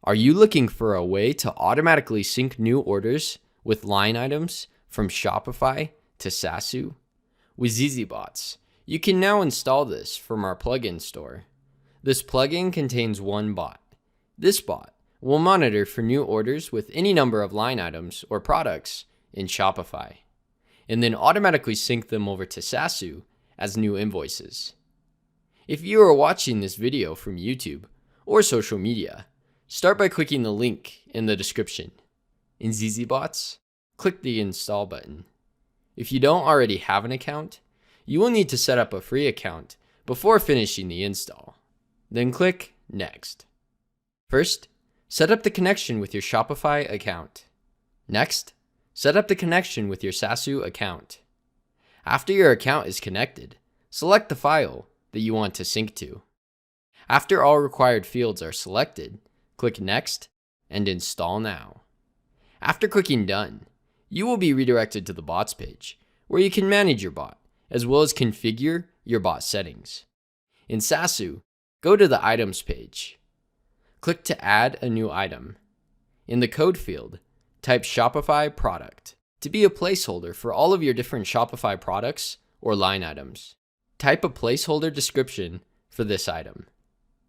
Are you looking for a way to automatically sync new orders with line items from Shopify to Saasu? With zzBots, you can now install this from our plugin store. This plugin contains one bot. This bot will monitor for new orders with any number of line items or products in Shopify, and then automatically sync them over to Saasu as new invoices. If you are watching this video from YouTube or social media, start by clicking the link in the description. In zzBots, click the install button. If you don't already have an account, you will need to set up a free account before finishing the install. Then click Next. First, set up the connection with your Shopify account. Next, set up the connection with your Saasu account. After your account is connected, select the file that you want to sync to. After all required fields are selected, click Next and Install Now. After clicking Done, you will be redirected to the bots page, where you can manage your bot, as well as configure your bot settings. In Saasu, go to the Items page. Click to add a new item. In the code field, type Shopify product to be a placeholder for all of your different Shopify products or line items. Type a placeholder description for this item.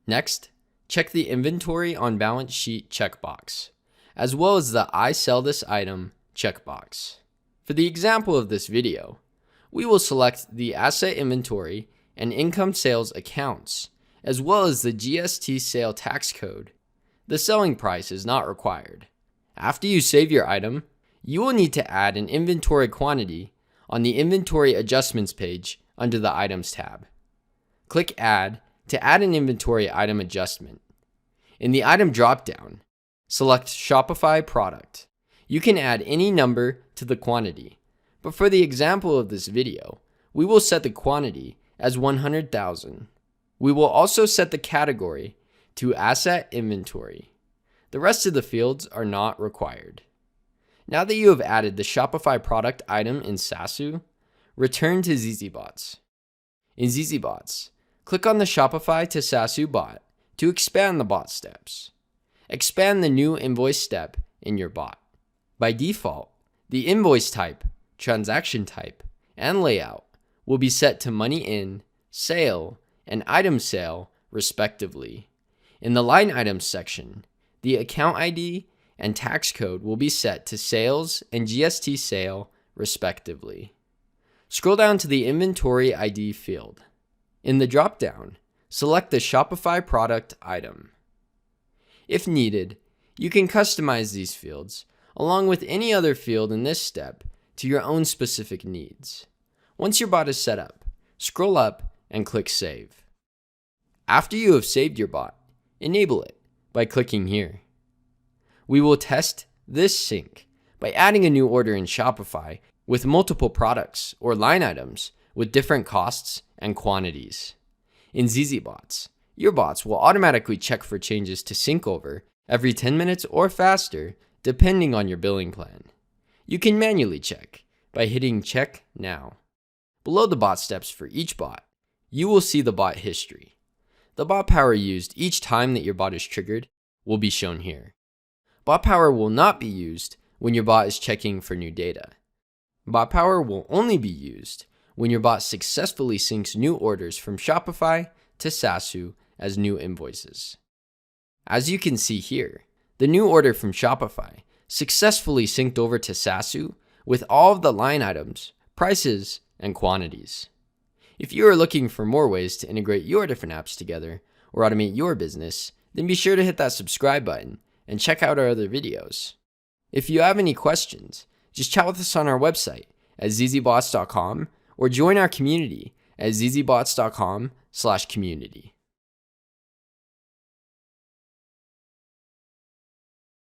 Next, check the Inventory on Balance Sheet checkbox, as well as the I sell this item checkbox. For the example of this video, we will select the Asset Inventory and Income Sales accounts, as well as the GST sale tax code. The selling price is not required. After you save your item, you will need to add an inventory quantity on the Inventory Adjustments page under the Items tab. Click Add to add an inventory item adjustment. In the item dropdown, select Shopify product. You can add any number to the quantity, but for the example of this video, we will set the quantity as 100,000. We will also set the category to Asset Inventory. The rest of the fields are not required. Now that you have added the Shopify product item in Saasu, return to zzBots. In zzBots, click on the Shopify to Saasu bot to expand the bot steps. Expand the new invoice step in your bot. By default, the invoice type, transaction type, and layout will be set to money in, sale, and item sale, respectively. In the line items section, the account ID and tax code will be set to sales and GST sale, respectively. Scroll down to the Inventory ID field. In the dropdown, select the Shopify product item. If needed, you can customize these fields, along with any other field in this step, to your own specific needs. Once your bot is set up, scroll up and click Save. After you have saved your bot, enable it by clicking here. We will test this sync by adding a new order in Shopify with multiple products or line items with different costs and quantities. In zzBots, your bots will automatically check for changes to sync over every 10 minutes or faster, depending on your billing plan. You can manually check by hitting Check Now. Below the bot steps for each bot, you will see the bot history. The bot power used each time that your bot is triggered will be shown here. Bot power will not be used when your bot is checking for new data. Bot power will only be used when your bot successfully syncs new orders from Shopify to Saasu as new invoices. As you can see here, the new order from Shopify successfully synced over to Saasu with all of the line items, prices, and quantities. If you are looking for more ways to integrate your different apps together or automate your business, then be sure to hit that subscribe button and check out our other videos. If you have any questions, just chat with us on our website at zzBots.com or join our community at zzBots.com/community.